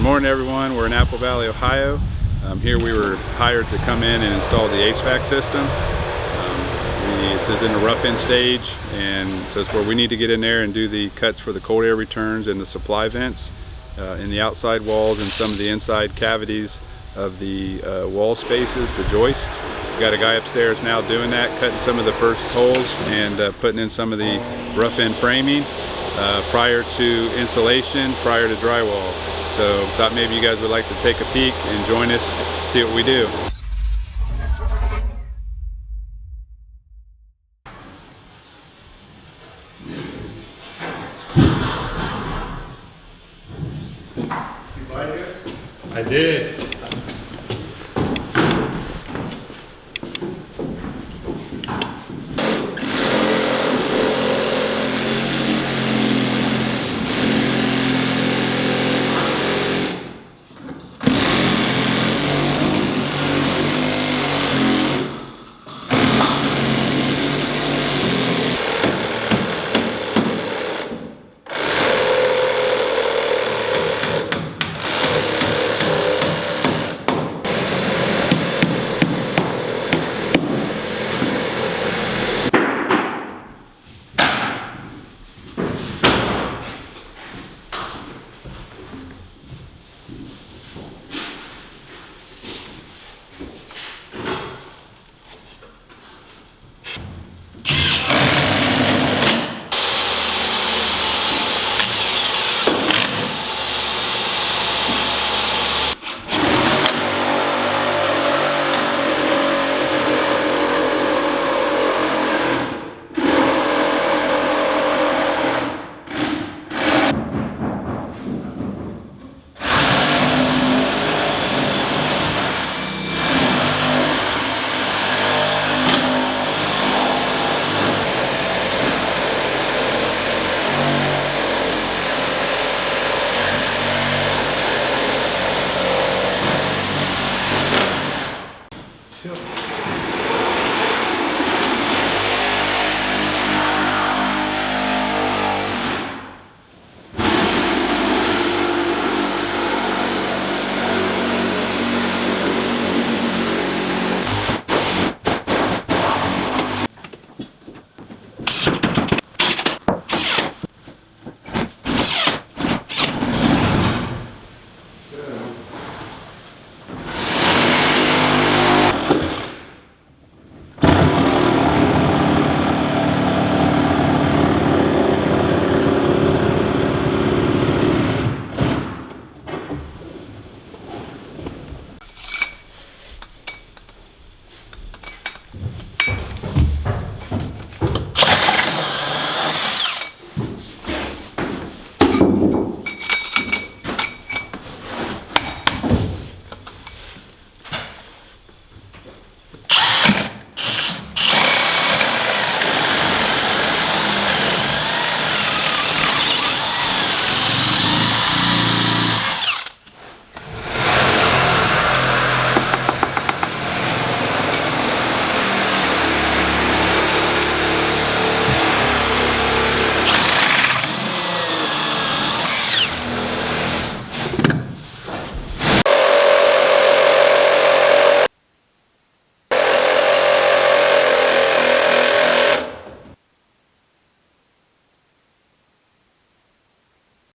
Morning everyone, we're in Apple Valley, Ohio. Here we were hired to come in and install the HVAC system. It says in the rough-in stage, and so it's where we need to get in there and do the cuts for the cold air returns and the supply vents in the outside walls and some of the inside cavities of the wall spaces, the joists. We've got a guy upstairs now doing that, cutting some of the first holes and putting in some of the rough-in framing prior to insulation, prior to drywall. So thought maybe you guys would like to take a peek and join us, see what we do. You buy this? I did.